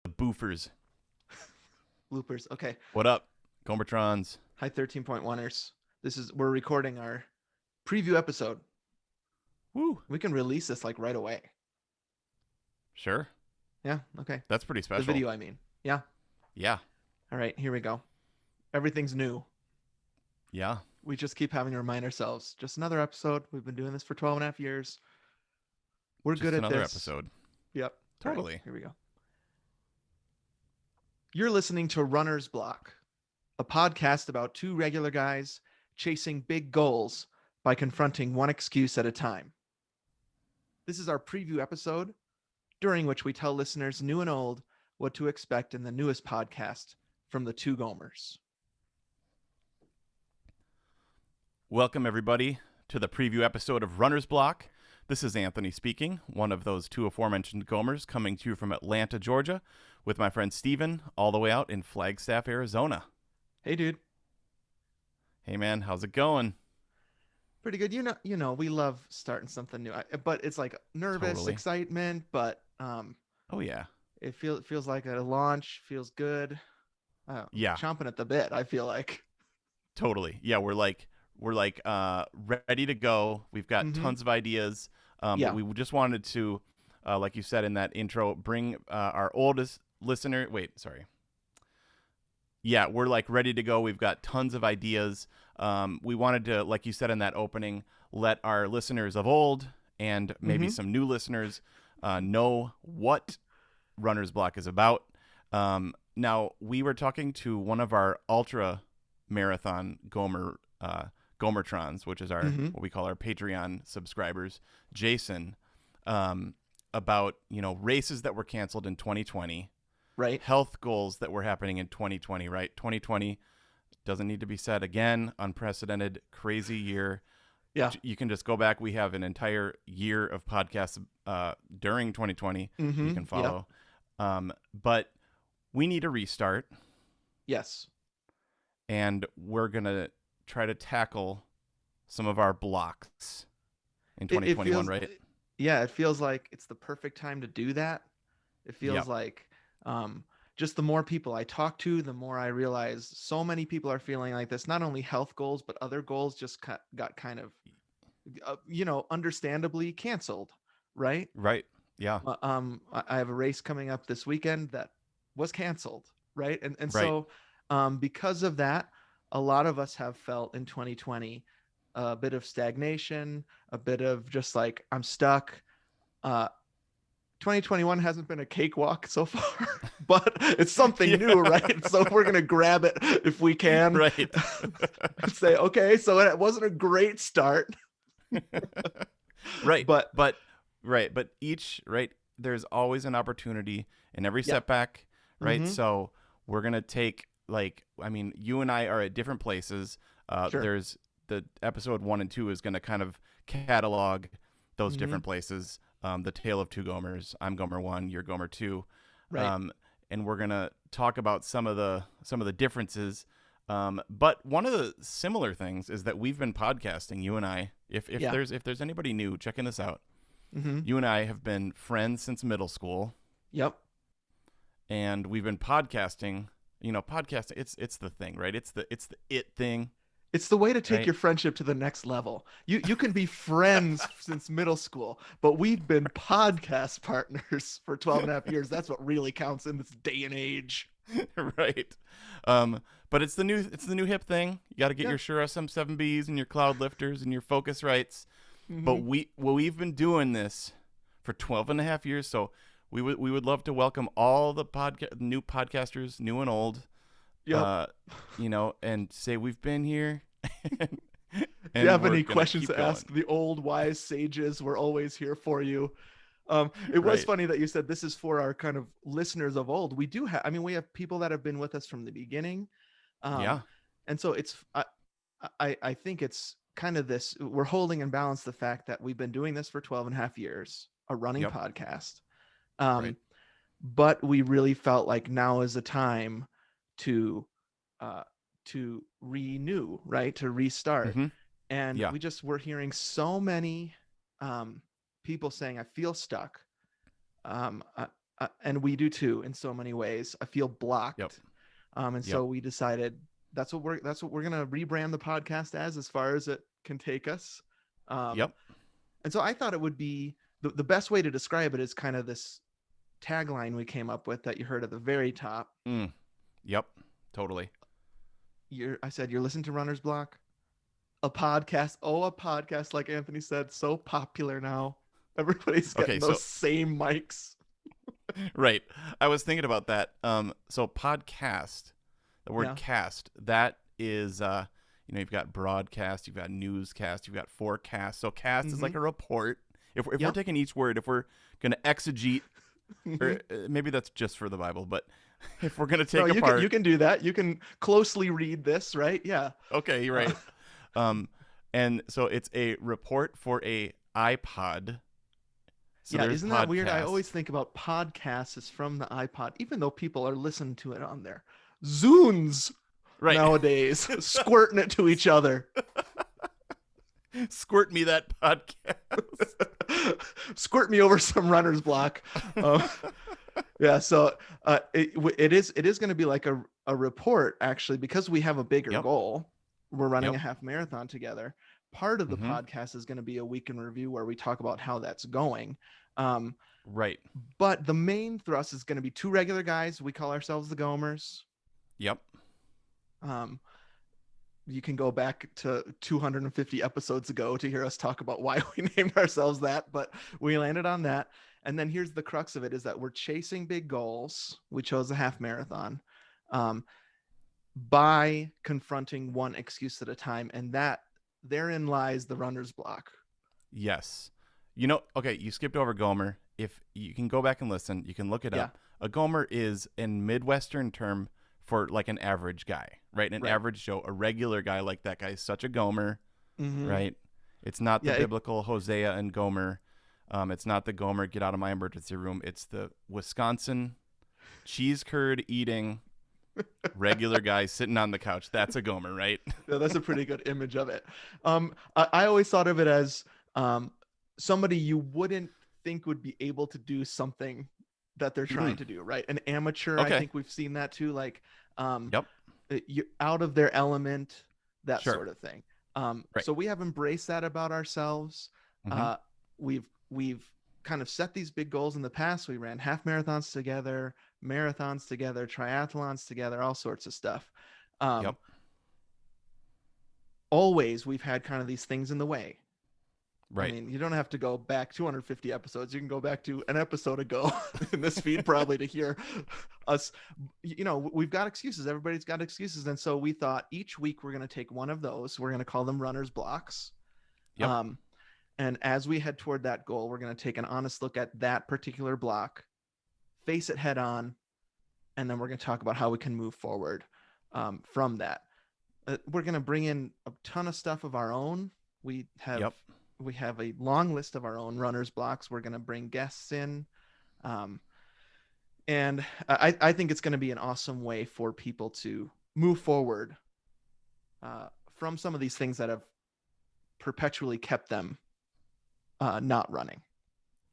Boofers. Bloopers. Okay. What up, Gomertrons? Hi, 13.1ers. We're recording our preview episode. Woo. We can release this like right away. Sure. Yeah. Okay. That's pretty The special. video, I mean. Yeah. Yeah. All right. Here we go. Everything's new. Yeah. We just keep having to remind ourselves. Just another episode. We've been doing this for 12 and a half years. We're Just good at another this. episode. Yep. All right, Totally. here we go. You're listening to Runner's Block, a podcast about two regular guys chasing big goals by confronting one excuse at a time. This is our preview episode, during which we tell listeners new and old what to expect in the newest podcast from the two Gomers. Welcome, everybody, to the preview episode of Runner's Block. This is Anthony speaking, one of those two aforementioned Gomers, coming to you from Atlanta, Georgia, with my friend Steven, all the way out in Flagstaff, Arizona. Hey, dude. Hey, man, how's it going? Pretty good. You know, we love starting something new, but it's like nervous, Totally. excitement, but Oh, yeah. it feels like a launch, feels good. Yeah. Chomping at the bit, I feel like. Totally. Yeah, we're ready to go. We've got tons of ideas. Yeah. But we just wanted to, like you said in that intro, bring our oldest listener. Wait, sorry. Yeah, we're like ready to go. We've got tons of ideas. We wanted to, like you said in that opening, let our listeners of old and maybe some new listeners know what Runner's Block is about. Now, we were talking to one of our ultra marathon Gomertrons, which is our what we call our Patreon subscribers, Jason, about races that were canceled in 2020, right? Health goals that were happening in 2020. Right, 2020 doesn't need to be said again. Unprecedented, crazy year. Yeah, you can just go back. We have an entire year of podcasts during 2020. You can follow, but we need a restart. Yes, and we're gonna try to tackle some of our blocks in 2021, right? Yeah, it feels like it's the perfect time to do that. It feels like just the more people I talk to, the more I realize so many people are feeling like this. Not only health goals, but other goals just got kind of, understandably canceled, right? Right. Yeah. I have a race coming up this weekend that was canceled, right? And Right. so because of that, a lot of us have felt in 2020 a bit of stagnation, a bit of just like I'm stuck. 2021 hasn't been a cakewalk so far, but it's something new, right? So we're gonna grab it if we can, Right. say, okay, so it wasn't a great start, Right. but there's always an opportunity in every setback, right? So we're gonna take, you and I are at different places. Sure. There's the episode 1 and 2 is gonna kind of catalog those different places. The Tale of Two Gomers. I'm Gomer 1, you're Gomer 2. Right. And we're gonna talk about some of the differences. But one of the similar things is that we've been podcasting, you and I. If there's anybody new checking this out, you and I have been friends since middle school. Yep. And we've been podcasting. Podcasting, it's the thing, right? It's the it thing. It's the way to take your friendship to the next level. You can be friends since middle school, but we've been podcast partners for 12 and a half years. That's what really counts in this day and age. Right. But it's the new hip thing. You got to get your Shure SM7Bs and your cloud lifters and your Focusrites. But we've been doing this for 12 and a half years, so we would love to welcome all the new podcasters, new and old. And say we've been here. and if you have any questions to ask the old wise sages, we're always here for you. It was funny that you said this is for our kind of listeners of old. We do have, we have people that have been with us from the beginning. And so it's, I think it's kind of this, we're holding in balance the fact that we've been doing this for 12 and a half years, a running podcast. But we really felt like now is the time to renew, right? To restart. And we're hearing so many people saying, I feel stuck. and we do too in so many ways. I feel blocked. Yep. And so we decided that's what we're gonna rebrand the podcast as far as it can take us. Yep. And so I thought it would be the best way to describe it is kind of this tagline we came up with that you heard at the very top. Yep. Totally. I said you're listening to Runner's Block, a podcast. Oh, a podcast, like Anthony said, so popular now. Everybody's getting those same mics. Right. I was thinking about that. So podcast, the word cast, that is, you've got broadcast, you've got newscast, you've got forecast. So cast is like a report. If we're taking each word, if we're going to exegete, or maybe that's just for the Bible, but if we're going to take apart. You can do that. You can closely read this, right? Yeah. Okay, you're right. And so it's a report for a iPod. So isn't that weird? I always think about podcasts as from the iPod, even though people are listening to it on their Zunes nowadays, squirting it to each other. Squirt me that podcast. Squirt me over some Runner's Block. So it is going to be like a report, actually, because we have a bigger goal. We're running a half marathon together. Part of the podcast is going to be a week in review where we talk about how that's going. Right. But the main thrust is going to be two regular guys. We call ourselves the Gomers. Yep. You can go back to 250 episodes ago to hear us talk about why we named ourselves that, but we landed on that. And then here's the crux of it, is that we're chasing big goals. We chose a half marathon by confronting one excuse at a time. And that therein lies the Runner's Block. Yes. Okay, you skipped over Gomer. If you can go back and listen, you can look it up. A Gomer is a Midwestern term for like an average guy, right? An average Joe, a regular guy. Like that guy is such a Gomer, right? It's not the biblical Hosea and Gomer. It's not the Gomer, get out of my emergency room. It's the Wisconsin cheese curd eating regular guy sitting on the couch. That's a Gomer, right? Yeah, that's a pretty good image of it. I always thought of it as somebody you wouldn't think would be able to do something that they're trying to do, right? An amateur. I think we've seen that too. Like, you're out of their element, that sort of thing. So we have embraced that about ourselves. We've kind of set these big goals in the past. We ran half marathons together, marathons together, triathlons together, all sorts of stuff. Always we've had kind of these things in the way. Right. I mean, you don't have to go back 250 episodes. You can go back to an episode ago in this feed probably to hear us. We've got excuses. Everybody's got excuses. And so we thought each week we're going to take one of those. We're going to call them Runner's Blocks. And as we head toward that goal, we're going to take an honest look at that particular block, face it head on, and then we're going to talk about how we can move forward from that. We're going to bring in a ton of stuff of our own. We have a long list of our own Runner's Blocks. We're going to bring guests in. And I think it's going to be an awesome way for people to move forward from some of these things that have perpetually kept them not running.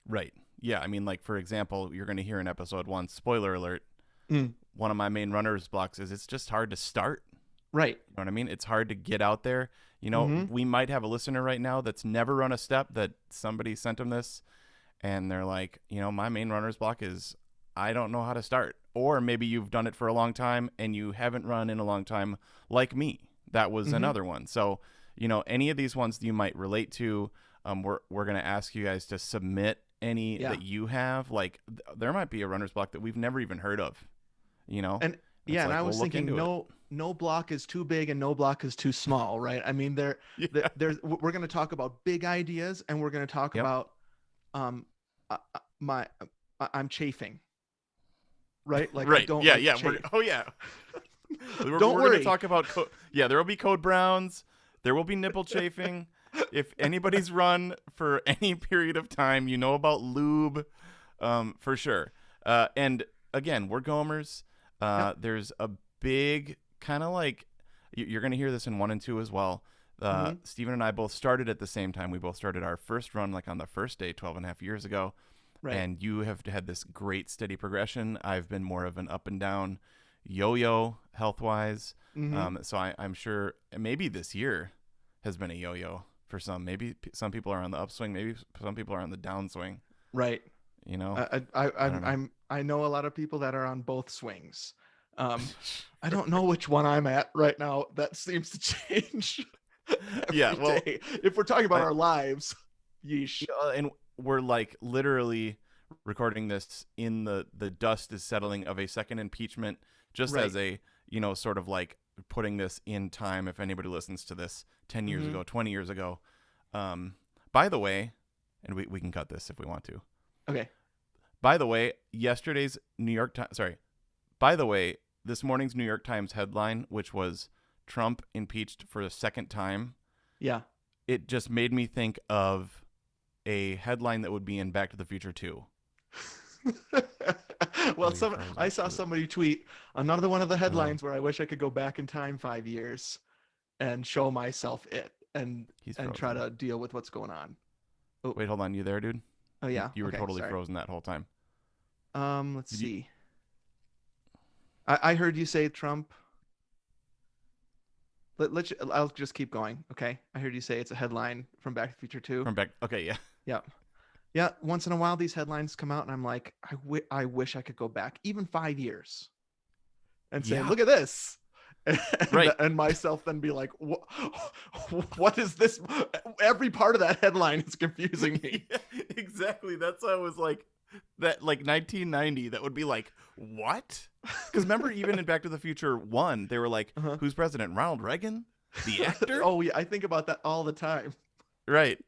Right. Yeah. I mean, like, for example, you're going to hear in episode 1, spoiler alert, one of my main Runner's Blocks is it's just hard to start. Right. You know what I mean? It's hard to get out there. We might have a listener right now that's never run a step, that somebody sent them this and they're like, my main Runner's Block is I don't know how to start. Or maybe you've done it for a long time and you haven't run in a long time, like me. That was another one. So, any of these ones that you might relate to, we're going to ask you guys to submit any that you have. Like, there might be a Runner's Block that we've never even heard of, And and I was thinking no block is too big and no block is too small, right? I mean, we're going to talk about big ideas, and we're going to talk about I'm chafing, right? Like, right. I don't We're don't worry. Going to talk about there will be code browns, there will be nipple chafing. If anybody's run for any period of time, you know about lube, for sure. And again, we're Gomers. There's a big kind of like, you're going to hear this in 1 and 2 as well. Stephen and I both started at the same time. We both started our first run like on the first day 12 and a half years ago. Right. and you have had this great steady progression. I've been more of an up and down yo-yo health-wise. Mm-hmm. So I'm sure maybe this year has been a yo-yo for some. Maybe some people are on the upswing. Maybe some people are on the downswing. Right. You know, I I don't know. I know a lot of people that are on both swings. I don't know which one I'm at right now. That seems to change Yeah, every well, day. If we're talking about I, our lives, yeesh. and we're like literally recording this in the dust is settling of a second impeachment, just Right. as a sort of like putting this in time. If anybody listens to this 10 years Mm-hmm. ago, 20 years ago, by the way, and we can cut this if we want to. Okay. By the way, yesterday's New York Times. Sorry. By the way, this morning's New York Times headline, which was Trump impeached for a second time, Yeah. it just made me think of a headline that would be in Back to the Future 2. Well, Oh, you froze I up. saw somebody tweet another one of the Oh, headlines where I wish I could go back in time 5 years and show myself it he's and frozen. try to deal with what's going on. Oh, Wait, hold on. You there, dude? oh yeah. You were Okay, totally sorry. frozen that whole time. Let's Did you? see. I heard you say Trump. I'll just keep going. Okay. I heard you say it's a headline from Back to the Future 2. From back. Okay, yeah. Yeah. Yeah. Once in a while, these headlines come out, and I'm like, I wish I could go back even 5 years and say, Yeah. look at this. And, Right. and myself then be like, what is this? Every part of that headline is confusing me. Yeah, exactly. That's why I was like, that like 1990. That would be like, what? Because remember, even in Back to the Future 1, they were like, Uh-huh. who's president? Ronald Reagan, the actor. Oh yeah, I think about that all the time. Right.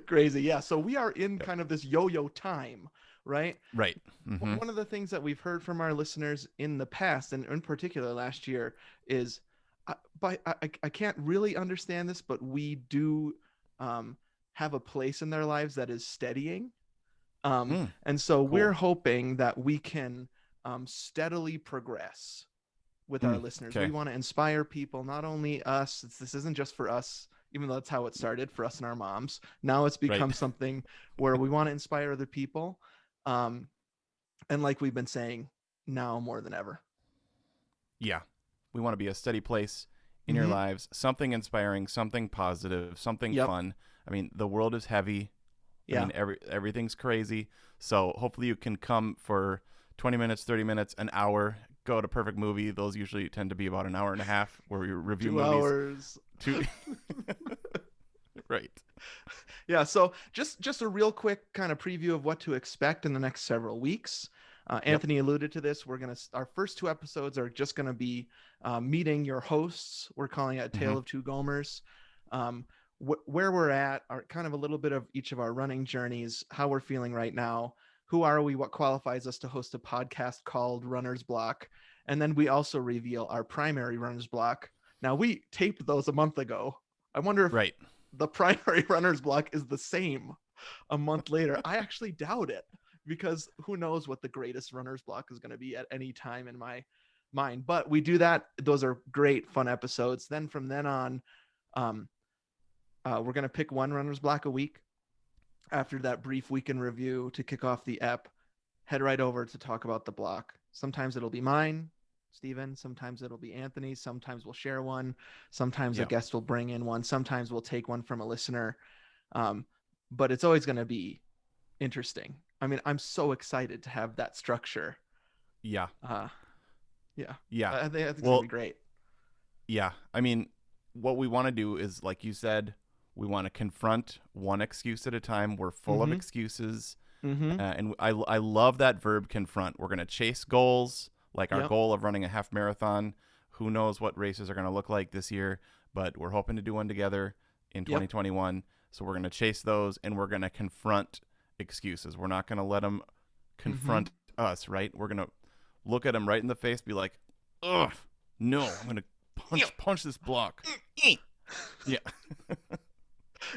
Crazy. Yeah. So we are in kind of this yo-yo time, right? Right. Mm-hmm. One of the things that we've heard from our listeners in the past, and in particular last year, is I can't really understand this, but we do have a place in their lives that is steadying. And so we're hoping that we can steadily progress with our listeners. Okay. We want to inspire people, not only us. This isn't just for us, even though that's how it started for us and our moms. Now it's become something where we want to inspire other people. And like we've been saying, now more than ever. Yeah. We want to be a steady place in your lives, something inspiring, something positive, something fun. I mean, the world is heavy. Yeah. I mean, everything's crazy. So hopefully you can come for 20 minutes, 30 minutes, an hour, go to Perfect Movie. Those usually tend to be about an hour and a half where we review 2 movies. hours. Right. Yeah. So just a real quick kind of preview of what to expect in the next several weeks. Anthony alluded to this. Our first 2 episodes are just going to be meeting your hosts. We're calling it Tale of Two Gomers. Where we're at are kind of a little bit of each of our running journeys, how we're feeling right now, who are we, what qualifies us to host a podcast called Runner's Block, and then we also reveal our primary Runner's Block. Now, we taped those a month ago. I wonder if the primary Runner's Block is the same a month later. I actually doubt it, because who knows what the greatest Runner's Block is going to be at any time in my mind. But we do that. Those are great, fun episodes. Then from then on, we're going to pick one Runner's Block a week. After that brief weekend review to kick off the ep, head right over to talk about the block. Sometimes it'll be mine, Steven. Sometimes it'll be Anthony. Sometimes we'll share one. Sometimes a guest will bring in one. Sometimes we'll take one from a listener. But it's always going to be interesting. I mean, I'm so excited to have that structure. Yeah. Yeah. Yeah. I think it's going to be great. Yeah. I mean, what we want to do is, like you said, we want to confront one excuse at a time. We're full of excuses. And I love that verb, confront. We're going to chase goals, like our goal of running a half marathon. Who knows what races are going to look like this year, but we're hoping to do one together in 2021. So we're going to chase those, and we're going to confront excuses. We're not going to let them confront us, right? We're going to look at them right in the face, be like, ugh, no, I'm going to punch this block. Yeah.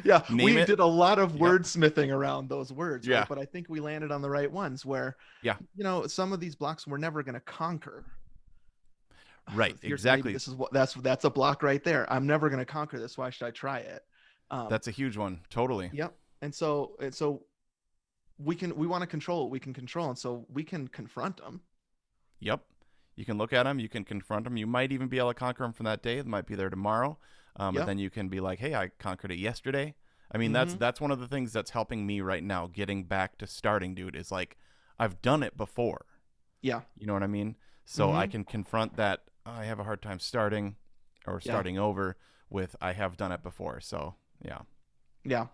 Yeah, we did a lot of wordsmithing around those words, right? But I think we landed on the right ones where, some of these blocks we're never going to conquer. Right, exactly. This is that's a block right there. I'm never going to conquer this. Why should I try it? That's a huge one. Totally. Yep. And so we want to control what we can control, and so we can confront them. Yep. You can look at them. You can confront them. You might even be able to conquer them from that day. It might be there tomorrow. But then you can be like, hey, I conquered it yesterday. I mean, that's one of the things that's helping me right now, getting back to starting, dude, is like, I've done it before. Yeah. You know what I mean? So I can confront that I have a hard time starting or starting over with I have done it before. So, yeah. Yeah.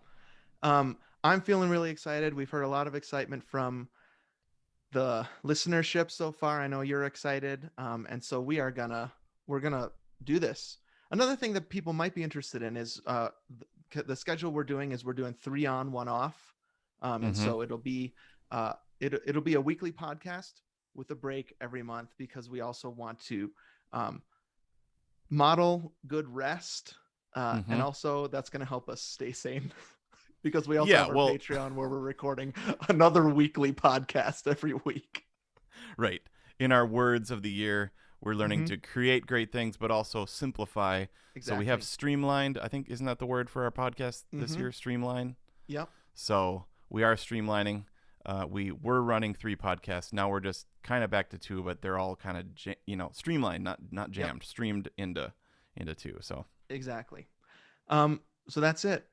I'm feeling really excited. We've heard a lot of excitement from the listenership so far. I know you're excited. And so we're gonna do this. Another thing that people might be interested in is the schedule we're doing 3 on, 1 off. And so it'll be it'll be a weekly podcast with a break every month, because we also want to model good rest. And also that's going to help us stay sane. Because we also have our Patreon, where we're recording another weekly podcast every week. Right. In our words of the year, we're learning to create great things, but also simplify. Exactly. So we have streamlined. I think, isn't that the word for our podcast this year? Streamline. Yep. So we are streamlining. We were running 3 podcasts. Now we're just kind of back to 2, but they're all kind of, streamlined, not jammed, streamed into 2. So exactly. So that's it.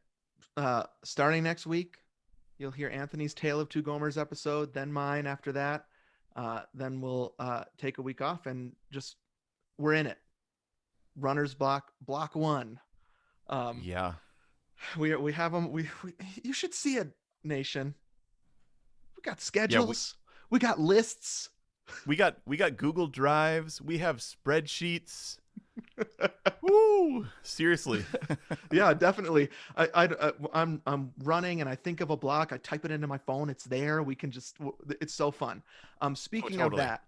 Starting next week, you'll hear Anthony's Tale of Two Gomers episode, then mine after that. Then we'll take a week off and just, we're in it. Runner's block 1. Yeah. We have them. We you should see it, Nation. We got schedules. We got lists. We got Google Drives. We have spreadsheets. Woo! Seriously. Yeah, definitely. I'm running and I think of a block. I type it into my phone. It's there. We can just. It's so fun. Speaking of that,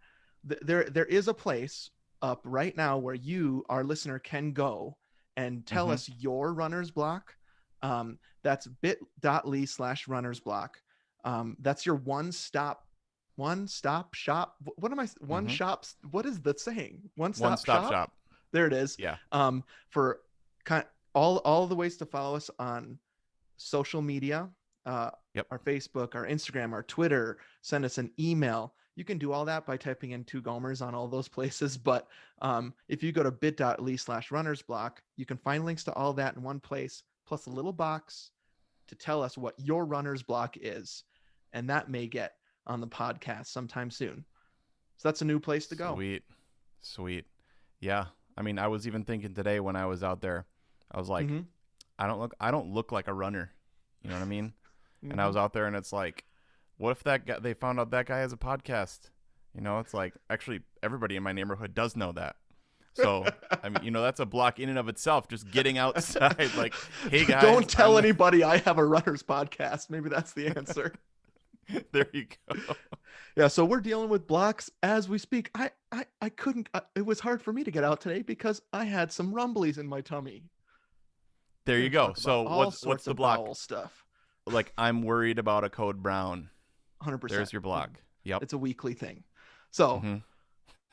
there is a place up right now where you, our listener, can go and tell us your runner's block. That's bit.ly/runner's block. That's your one stop shop. What am I? One shop. What is the saying? One stop shop. There it is. Yeah. For all the ways to follow us on social media, our Facebook, our Instagram, our Twitter, send us an email. You can do all that by typing in Two Gomers on all those places. But if you go to bit.ly/runner's block, you can find links to all that in one place, plus a little box to tell us what your runner's block is. And that may get on the podcast sometime soon. So that's a new place to go. Sweet. Yeah. I mean, I was even thinking today when I was out there, I was like, I don't look like a runner. You know what I mean? And I was out there and it's like, what if they found out that guy has a podcast? It's like, actually everybody in my neighborhood does know that. So, I mean, that's a block in and of itself, just getting outside. Like, hey guys. Don't tell anybody I have a runner's podcast. Maybe that's the answer. There you go. Yeah, so we're dealing with blocks as we speak. I couldn't. It was hard for me to get out today because I had some rumblies in my tummy. There you go. So what's the block? Bowel stuff. Like, I'm worried about a Code Brown. 100%. There's your block. Yep. It's a weekly thing. So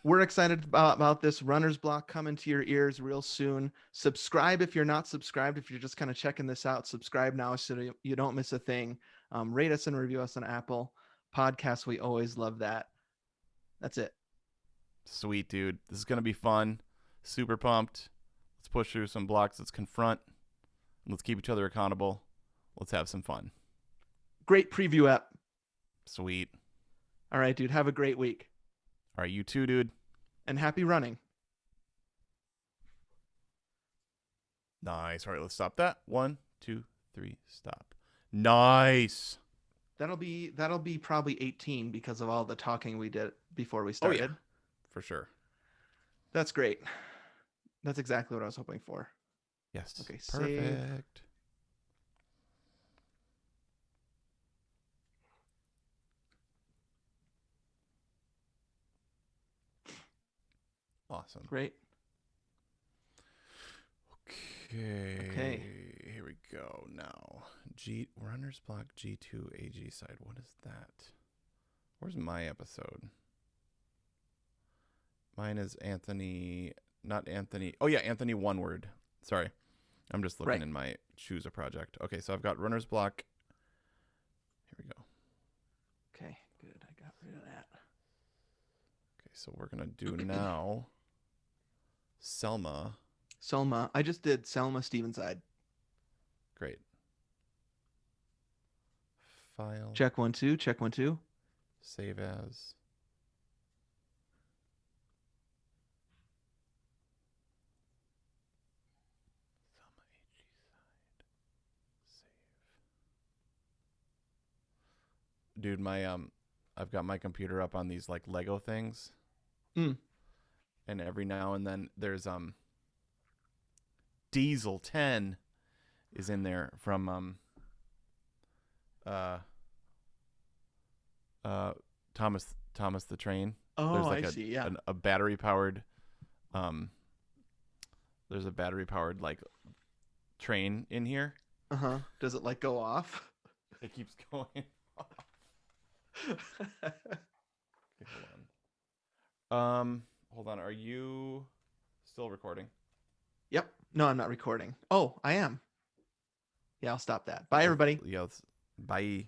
we're excited about this runner's block coming to your ears real soon. Subscribe if you're not subscribed. If you're just kind of checking this out, subscribe now so you don't miss a thing. Rate us and review us on Apple Podcasts. We always love that. That's it. Sweet, dude. This is going to be fun. Super pumped. Let's push through some blocks. Let's confront. Let's keep each other accountable. Let's have some fun. Great preview app. Sweet. All right, dude. Have a great week. All right, you too, dude. And happy running. Nice. All right, let's stop that. 1, 2, 3, stop. Nice. That'll be probably 18 because of all the talking we did before we started. Oh, yeah. For sure. That's great. That's exactly what I was hoping for. Yes. Okay, perfect. Save. Awesome. Great. Okay. Here we go. Now, runner's block G2 AG side. What is that? Where's my episode? Mine is Anthony, not Anthony. Oh yeah, Anthony one word. Sorry. I'm just looking in my choose a project. Okay, so I've got runner's block. Here we go. so we're gonna do now Selma. Selma. I just did Selma Stevenside. Great. File. Check 1 2. Check 1 2. Save as. Selma HG side. Save. Dude, I've got my computer up on these like Lego things. Mm. And every now and then there's Diesel 10 is in there from Thomas the Train. Oh, There's like I see. Yeah. a battery powered there's a battery powered like train in here. Uh-huh. Does it like go off? It keeps going off. Okay, hold on. Are you still recording? Yep. No, I'm not recording. Oh, I am. Yeah, I'll stop that. Bye, everybody. Yeah, bye.